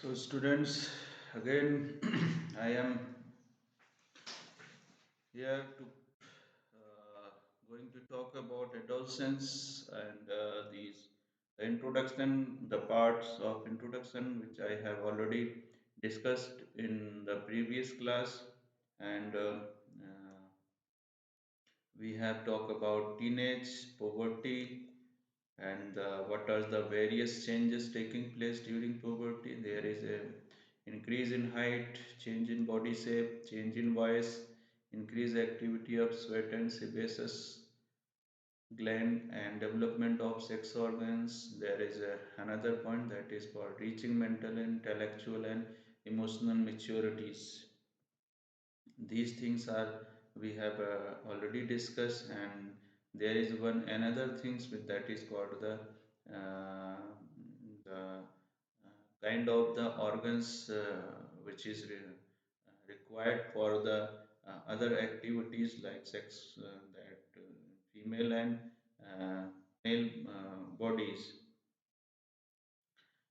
So, students, again, I am here to going to talk about adolescence and the introduction, the parts of introduction which I have already discussed in the previous class, and we have talked about teenage, poverty, and what are the various changes taking place during puberty. There is a increase in height, change in body shape, change in voice, increased activity of sweat and sebaceous gland, and development of sex organs. There is another point that is called reaching mental, intellectual, and emotional maturities. These things are we have already discussed, and there is one another things with that is called the kind of the organs which is required for the other activities like sex, that female and male bodies.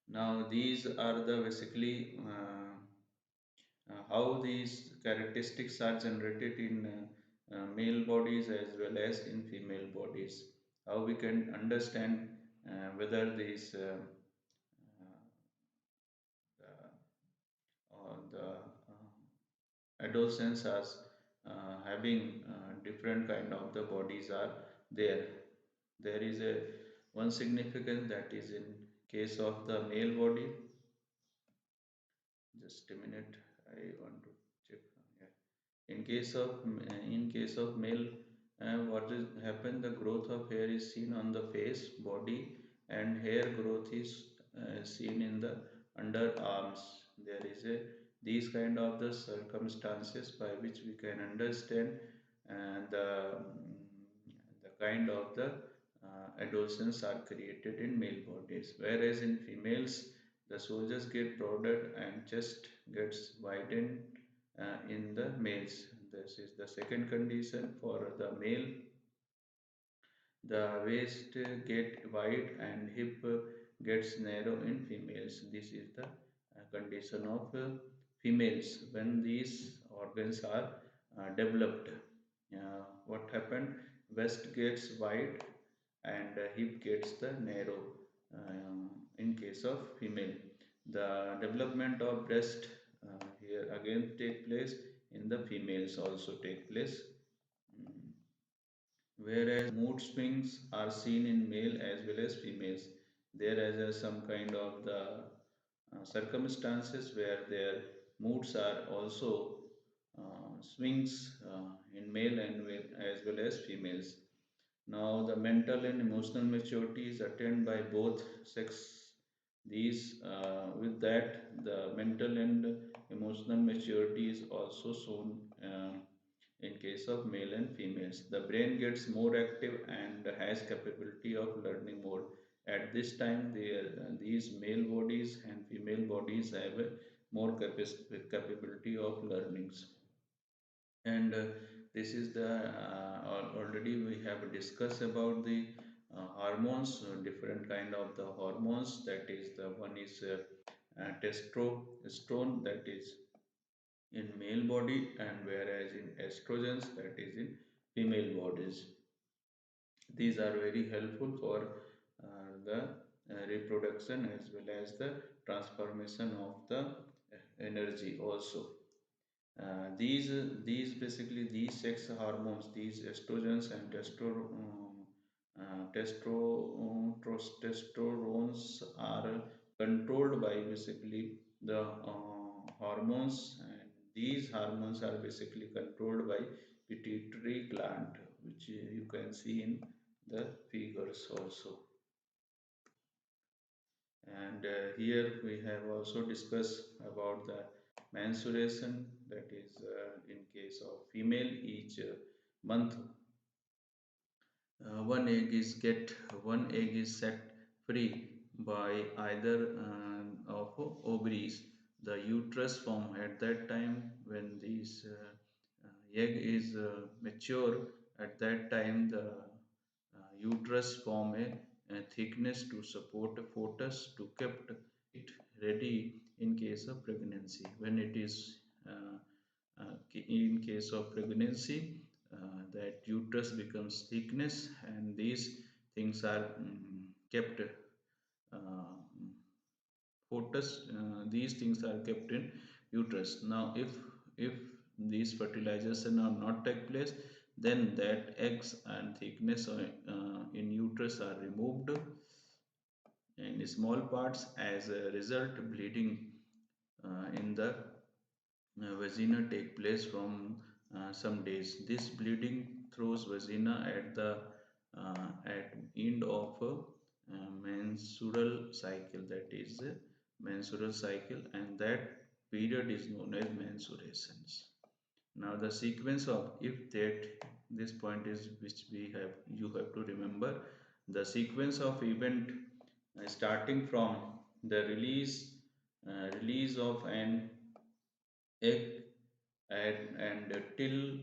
Now these are the basically how these characteristics are generated in male bodies as well as in female bodies. How we can understand whether these the, the adolescents are having different kind of the bodies are there. There is a one significance that is in case of the male body. Just a minute, I want to check. Yeah. In case of male, what is happen? The growth of hair is seen on the face, body, and hair growth is seen in the underarms. There is a these kind of the circumstances by which we can understand the kind of the adolescents are created in male bodies, whereas in females the shoulders get broader and chest gets widened in the males. This is the second condition for the male. The waist get wide and hip gets narrow in females. This is the condition of females when these organs are developed. What happened? Waist gets wide and hip gets the narrow in case of female. The development of breast here again take place in the females also take place. Mm, whereas mood swings are seen in male as well as females. There is some kind of the circumstances where their moods are also swings in male and as well as females. Now, the mental and emotional maturity is attained by both sex. These, with that, the mental and emotional maturity is also shown in case of male and females. The brain gets more active and has capability of learning more. At this time, these male bodies and female bodies have a more capability of learnings. And this is the already we have discussed about the hormones, different kind of the hormones. That is the one is testosterone, that is in male body, and whereas in estrogens, that is in female bodies. These are very helpful for the reproduction as well as the transformation of the energy also. These basically these sex hormones, these estrogens and testosterones are controlled by basically the hormones, and these hormones are basically controlled by pituitary gland, which you can see in the figures also. And here we have also discussed about the menstruation, that is in case of female each month one egg is set free by either of ovaries. The uterus form at that time when this egg is mature. At that time, the uterus form a thickness to support a fetus to kept it ready in case of pregnancy. When it is in case of pregnancy, that uterus becomes thickness, and these things are kept uh, these things are kept in uterus. Now, if these fertilization are not take place, then that eggs and thickness in uterus are removed in small parts. As a result, bleeding in the vagina take place from some days. This bleeding throws vagina at the at end of menstrual cycle. That is menstrual cycle, and that period is known as menstruations. Now the sequence of, if that, this point is which we have, you have to remember the sequence of event starting from the release of an egg and till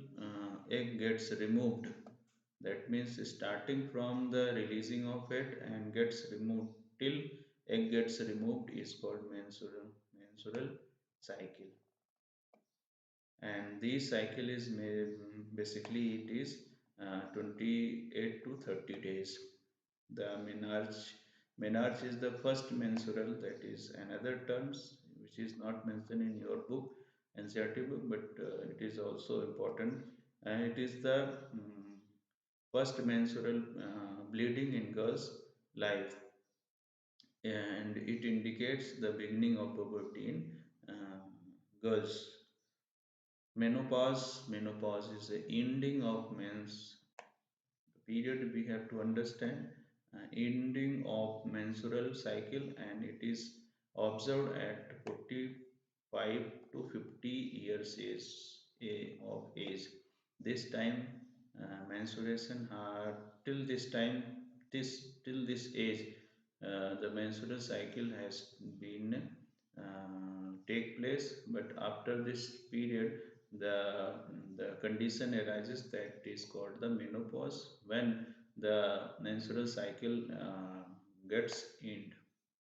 egg gets removed. That means starting from the releasing of it and gets removed till egg gets removed is called menstrual cycle. And this cycle is basically it is 28 to 30 days. The menarche is the first menstrual, that is another terms which is not mentioned in your book, NCERT book, but it is also important. And it is the first menstrual bleeding in girls' life, and it indicates the beginning of puberty in girls. Menopause is the ending of men's period. We have to understand ending of menstrual cycle, and it is observed at 45 to 50 years of age. This time menstruation are till this time, this till this age, the menstrual cycle has been take place. But after this period, the the condition arises that is called the menopause, when the menstrual cycle gets end.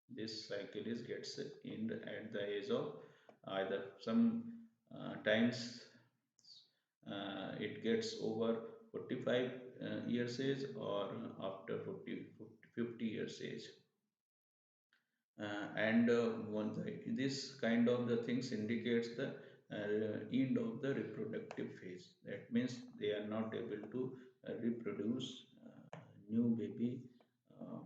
This cycle is gets end at the age of either some times it gets over 45 years age, or after 50 years age. And this kind of the things indicates the end of the reproductive phase. That means they are not able to reproduce new baby uh,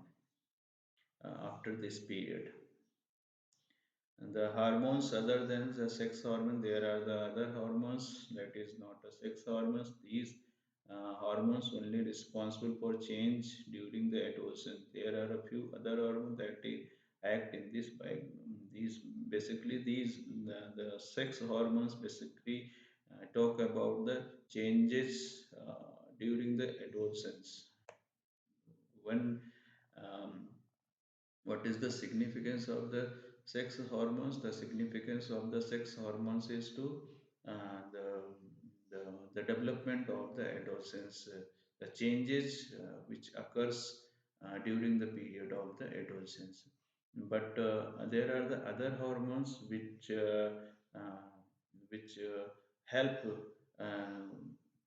after this period. And the hormones other than the sex hormone, there are the other hormones that is not a sex hormones. These hormones only responsible for change during the adolescence. There are a few other hormones that act in this by these, basically these the sex hormones basically talk about the changes during the adolescence. When um, what is the significance of the sex hormones? The significance of the sex hormones is to uh, the, the the development of the adolescence, the changes which occurs during the period of the adolescence. But there are the other hormones uh, which help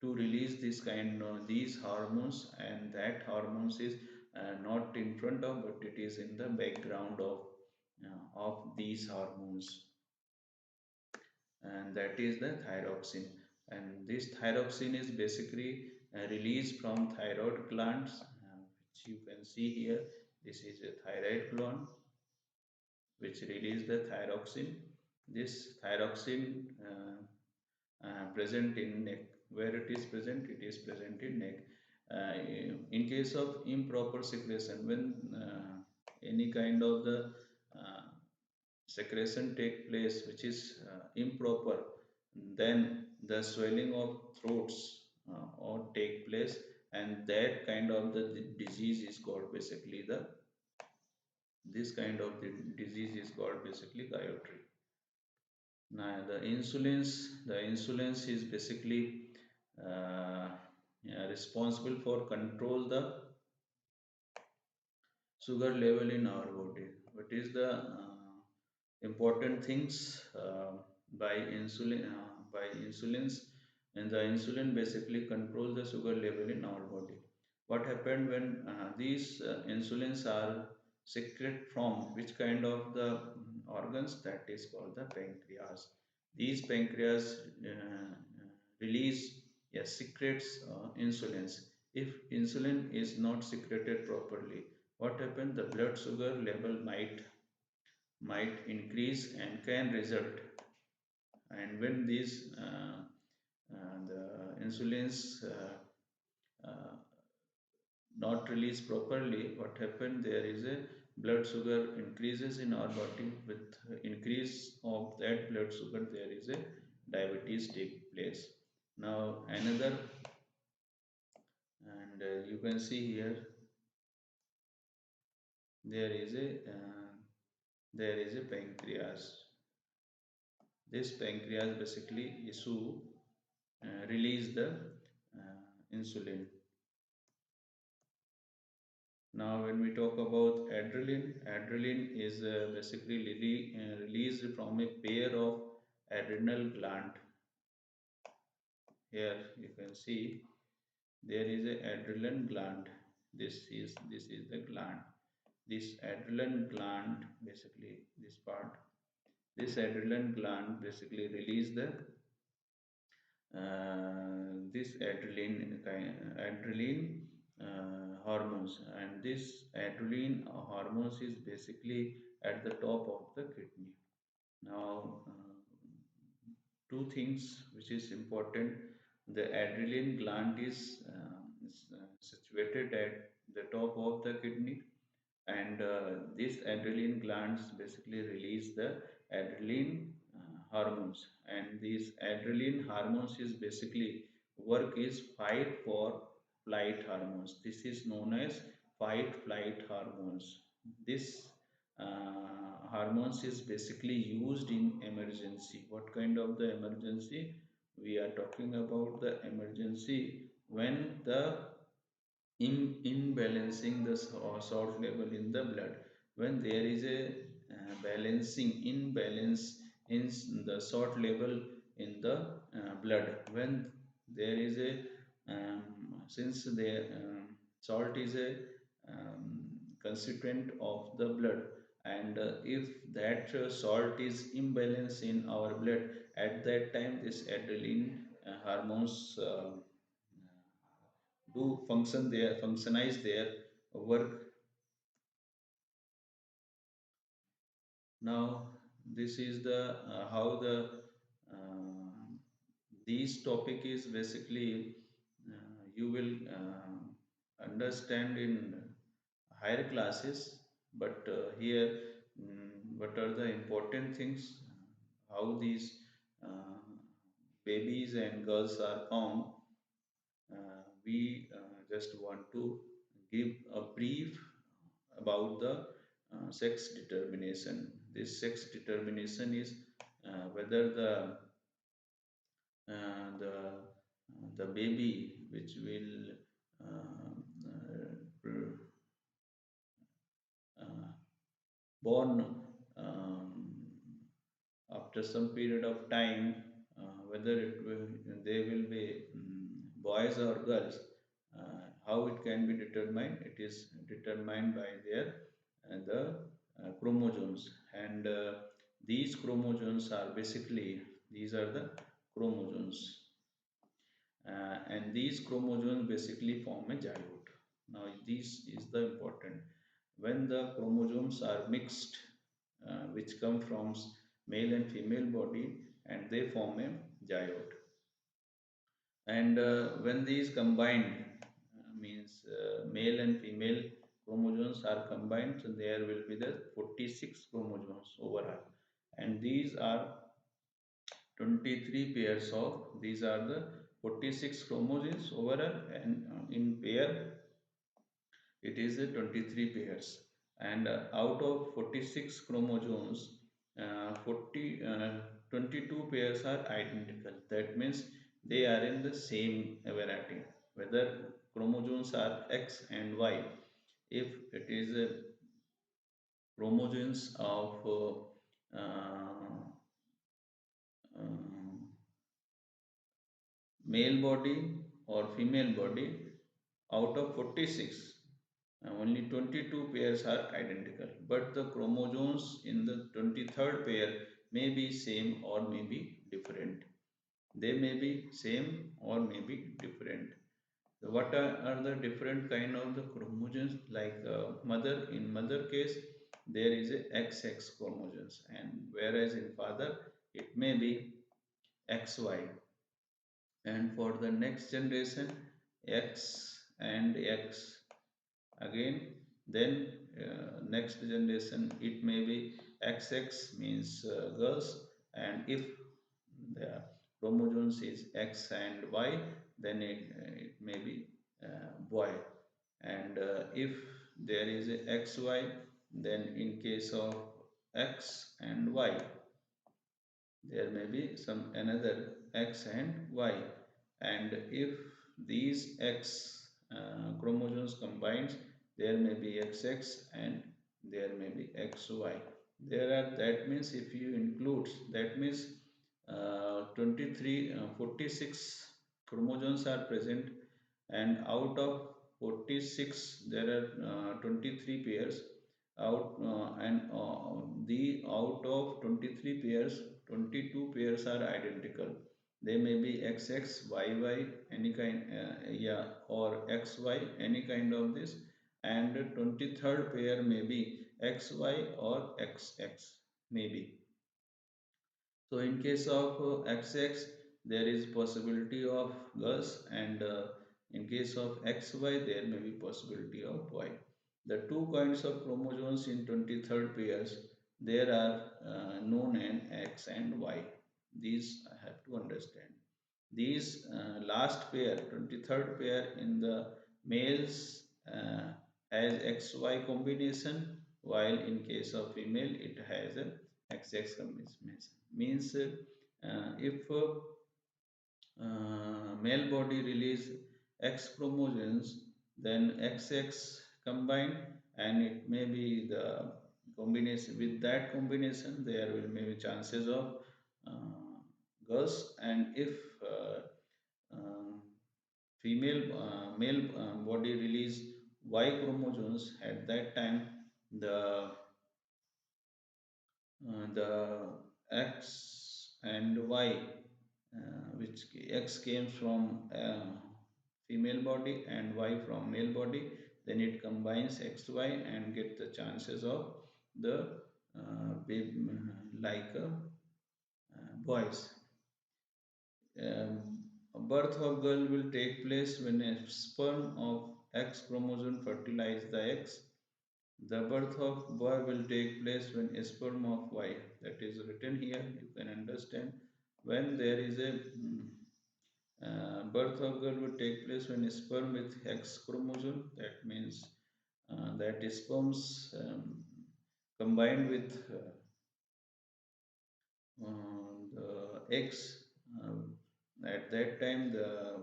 to release this kind of these hormones, and that hormones is not in front of, but it is in the background of these hormones, and that is the thyroxine. And this thyroxine is basically released from thyroid glands, which you can see here. This is a thyroid gland which release the thyroxine. This thyroxine present in neck. Where it is present? It is present in neck. In case of improper secretion, when any kind of the uh, secretion take place which is improper, then the swelling of throats or take place, and that kind of the disease is called basically the, this kind of the disease is called basically gayatri. Now the insulins is basically yeah, responsible for control the sugar level in our body. What is the important things by insulins, and the insulin basically controls the sugar level in our body. What happened when these insulins are secreted from which kind of the organs? That is called the pancreas. These pancreas release, yes, secretes insulins. If insulin is not secreted properly, what happened? The blood sugar level might increase and can result. And when these the insulins uh, not released properly, what happened? There is a blood sugar increases in our body. With increase of that blood sugar, there is a diabetes take place. Now another, and you can see here there is a pancreas. This pancreas basically issue release the insulin. Now, when we talk about adrenaline, adrenaline is basically released from a pair of adrenal gland. Here you can see there is a adrenaline gland. This is the gland. This adrenaline gland, basically this part. This adrenaline gland basically release the this adrenaline hormones, and this adrenaline hormones is basically at the top of the kidney. Now two things which is important: the adrenaline gland is situated at the top of the kidney, and these adrenaline glands basically release the adrenaline hormones, and these adrenaline hormones is basically work is fight for flight hormones. This is known as fight flight hormones. This hormones is basically used in emergency. What kind of the emergency? We are talking about the emergency when the imbalancing the salt level in the blood. When there is a balancing imbalance in the salt level in the blood, when there is a um, since the salt is a um, constituent of the blood, and if that salt is imbalanced in our blood, at that time this adrenaline hormones do functionize their work. Now this is the how the uh, these topic is basically you will understand in higher classes, but here what are the important things, how these uh, babies and girls are found. We just want to give a brief about the sex determination. This sex determination is whether the baby which will uh, born after some period of time, whether they will be boys or girls, how it can be determined? It is determined by their the chromosomes, and these chromosomes are basically, these are the chromosomes, and these chromosomes basically form a zygote. Now, this is the important. When the chromosomes are mixed, which come from male and female body, and they form a zygote. And when these combined, means male and female chromosomes are combined, so there will be the 46 chromosomes overall, and these are 23 pairs of, these are the 46 chromosomes overall, and in pair it is a 23 pairs, and out of 46 chromosomes, 22 pairs are identical. That means they are in the same variety, whether chromosomes are X and Y. If it is chromosomes of uh, um, male body or female body, out of 46, only 22 pairs are identical, but the chromosomes in the 23rd pair may be same or may be different. They may be same or may be different. So what are the different kind of the chromosomes? Like mother, in mother case, there is a XX chromosomes, and whereas in father it may be XY. And for the next generation, X and X again. Then next generation it may be XX, means girls, and if the chromosomes is X and Y, then it may be boy. And if there is a XY, then in case of X and Y, there may be some another X and Y. And if these X chromosomes combines, there may be XX and there may be XY. There are, that means if you include, that means 46 chromosomes are present, and out of 46 there are 23 pairs. The out of 23 pairs, 22 pairs are identical. They may be XX, YY, any kind, yeah, or XY, any kind of this, and 23rd pair may be XY or XX, maybe. So in case of XX, there is possibility of girls, and in case of XY, there may be possibility of boy. The two kinds of chromosomes in 23rd pairs, there are known as X and Y. These I have to understand. These last pair, 23rd pair in the males has XY combination, while in case of female it has a XX combination. Means if male body release X chromosomes, then XX combine, and it may be the combination, with that combination there will maybe chances of uh, girls. And if uh, female male body release Y chromosomes, at that time the the X and Y, which X came from female body and Y from male body, then it combines XY and get the chances of the baby, like boys. A birth of girl will take place when a sperm of X chromosome fertilize the eggs. The birth of boy will take place when a sperm of Y, that is written here, you can understand. When there is a birth of girl will take place when a sperm with X chromosome, that means that sperms combined with the eggs. At that time, the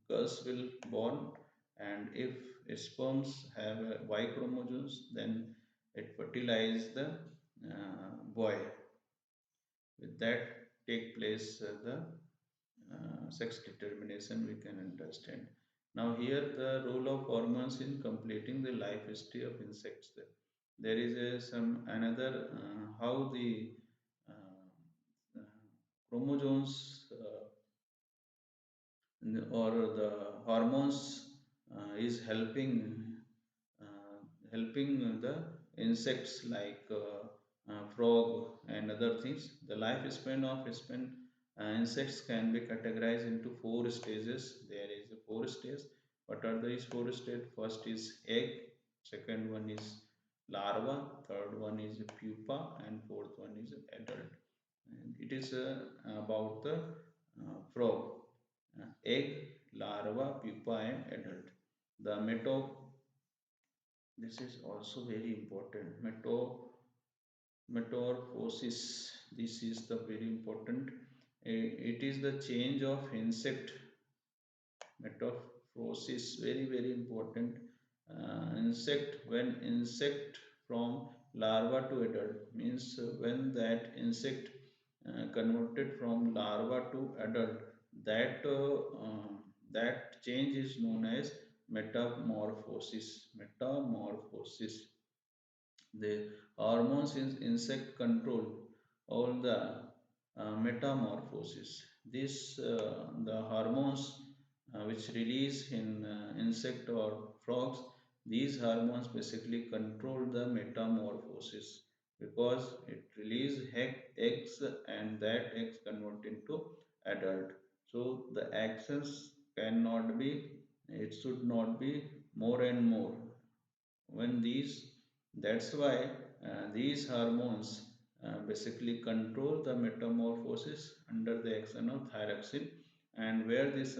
girls will born, and if sperms have Y chromosomes, then it fertilize the boy. With that take place the sex determination, we can understand. Now here the role of hormones in completing the life history of insects. There is some another how the uh, chromosomes or the hormones is uh, helping the insects like frog and other things. The lifespan of insects can be categorized into four stages. There is a four stages. What are these four stages? First is egg, second one is larva, third one is pupa, and fourth one is adult. And it is about the frog. Egg, larva, pupa, and adult. The this is also very important. Metamorphosis. This is the very important. It is the change of insect. Metamorphosis very very important. Insect, when insect from larva to adult means when that insect converted from larva to adult, that that change is known as metamorphosis. Metamorphosis. The hormones in insect control all the metamorphosis. The hormones which release in insect or frogs, these hormones basically control the metamorphosis because it release eggs and that eggs convert into adult. So the actions cannot be, it should not be more and more when these that's why these hormones basically control the metamorphosis under the action of thyroxine, and where this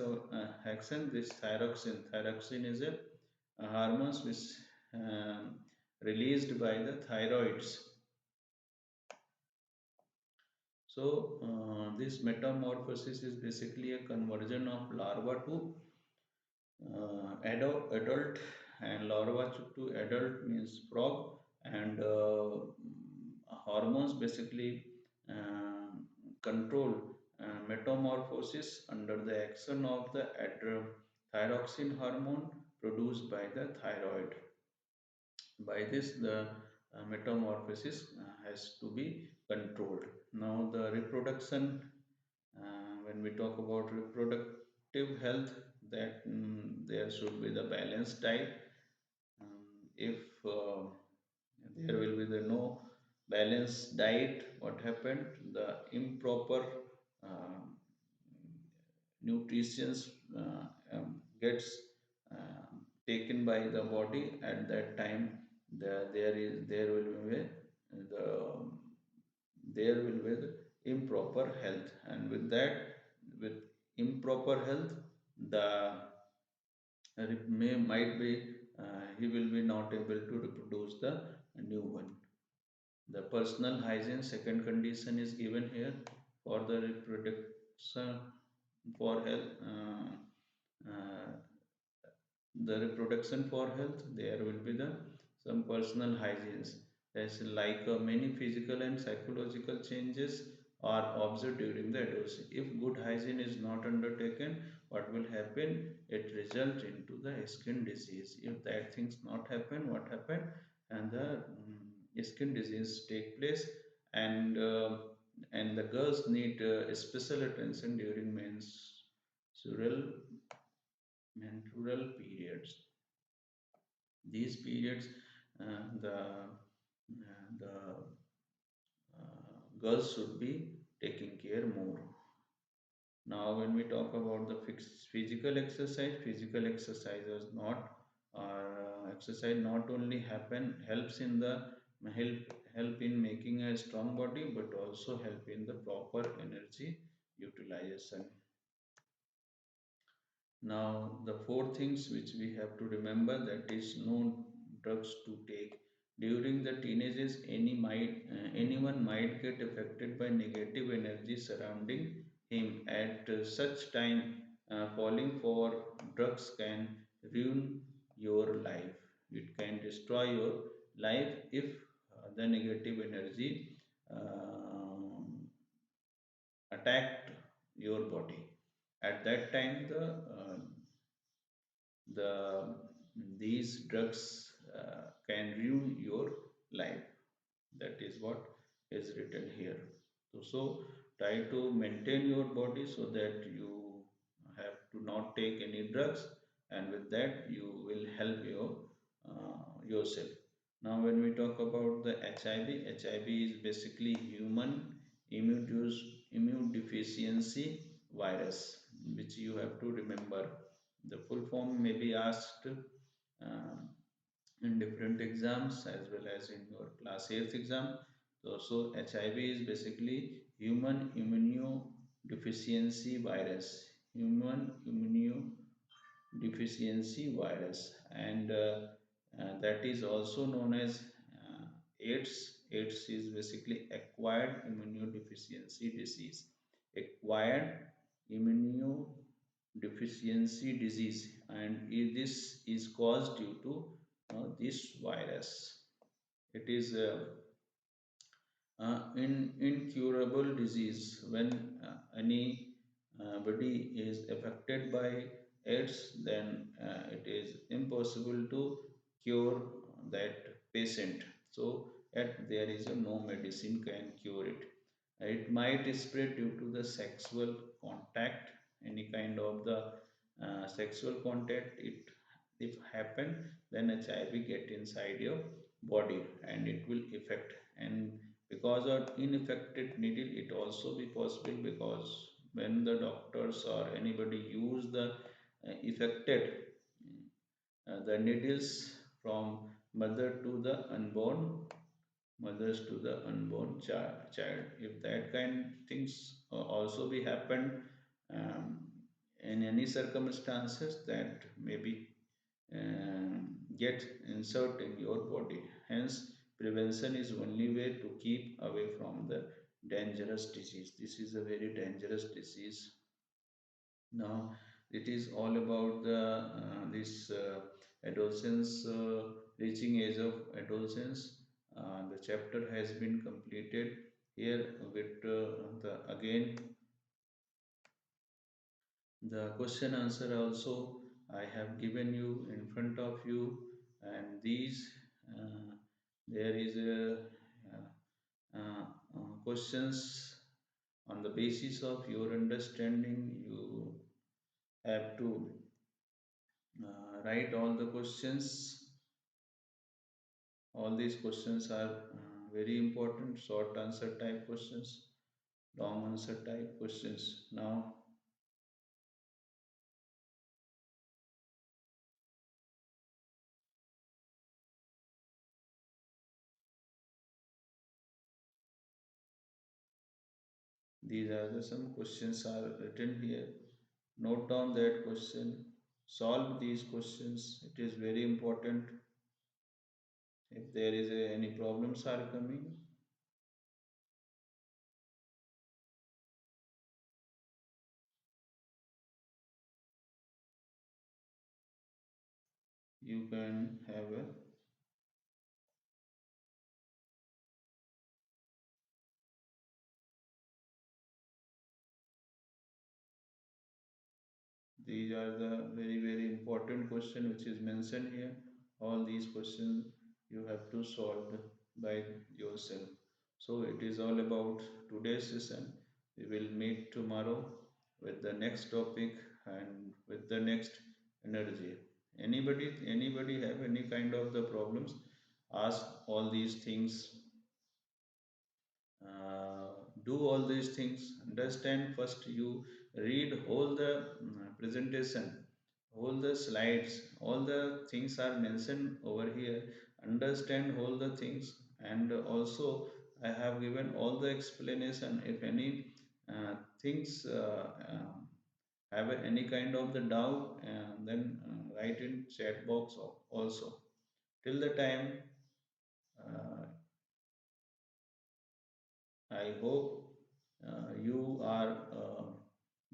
action, this thyroxine is a hormones which um, released by the thyroids. So this metamorphosis is basically a conversion of larva to adult, and larva to adult means frog, and hormones basically control metamorphosis under the action of the thyroxine hormone produced by the thyroid. By this, the metamorphosis has to be controlled. Now, the reproduction, when we talk about reproductive health, that there should be the balanced diet. If there will be the no balanced diet, what happened? The improper um, nutrition gets taken by the body at that time. There will be the there will be the improper health, and with that, with improper health, the may might be he will be not able to reproduce the new one. The personal hygiene second condition is given here for the reproduction for health. Uh, the reproduction for health, there will be the some personal hygienes. As like many physical and psychological changes are observed during the adolescence. If good hygiene is not undertaken, what will happen? It result into the skin disease. If that things not happen, what happen? And the skin disease take place, and the girls need special attention during menstrual periods. These periods, the girls should be taking care more. Now, when we talk about the physical exercise is not exercise not only happen helps in the help in making a strong body, but also help in the proper energy utilization. Now, the four things which we have to remember, that is no drugs to take. During the teenagers, anyone might get affected by negative energy surrounding him. At such time, falling for drugs can ruin your life. It can destroy your life if the negative energy attacked your body. At that time, the these drugs can ruin your life. That is what is written here. So try to maintain your body so that you have to not take any drugs, and with that you will help yourself. Now, when we talk about the HIV is basically human immune deficiency virus, which you have to remember. The full form may be asked in different exams as well as in your class 8th exam. So HIV is basically human immunodeficiency virus. Human immunodeficiency virus, and that is also known as AIDS. AIDS is basically acquired immunodeficiency disease. Acquired immunodeficiency disease, and this is caused due to this virus. It is incurable disease. When any body is affected by AIDS, then it is impossible to cure that patient. So, yet there is a no medicine can cure it. It might spread due to the sexual contact, any kind of the sexual contact. It if happen, then HIV get inside your body and it will affect. And because of ineffective needle, it also be possible because when the doctors or anybody use the affected the needles from mother to the unborn mothers to the unborn child. If that kind things also be happened um, in any circumstances, that maybe get insert in your body. Hence, prevention is only way to keep away from the dangerous disease. This is a very dangerous disease. Now, it is all about the this adolescence, reaching age of adolescence. The chapter has been completed here with the again the question answer also I have given you in front of you, and these there is a questions on the basis of your understanding. You have to write all the questions. All these questions are very important. Short answer type questions, long answer type questions. Now, these are the some questions are written here. Note down that question. Solve these questions. It is very important. If there is any problems are coming, you can have a. These are the very very important question which is mentioned here. All these questions you have to solve by yourself. So it is all about today's session. We will meet tomorrow with the next topic and with the next energy. Anybody have any kind of the problems? Ask all these things, uh, do all these things. Understand first, you read all the presentation, all the slides, all the things are mentioned over here. Understand all the things, and also I have given all the explanation. If any things have any kind of the doubt, then write in chat box also. Till the time, uh, I hope you are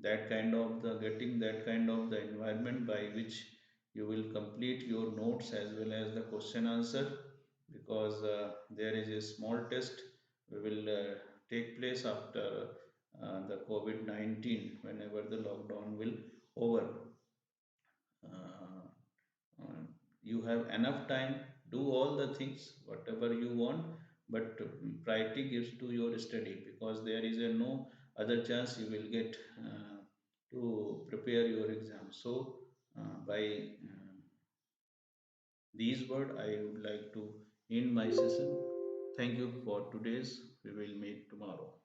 that kind of the getting that kind of the environment by which you will complete your notes as well as the question answer, because there is a small test we will take place after the COVID-19 whenever the lockdown will over. Uh, uh, you have enough time, do all the things whatever you want, but priority gives to your study, because there is a no other chance you will get to prepare your exam. So by these words I would like to end my session. Thank you for today's. We will meet tomorrow.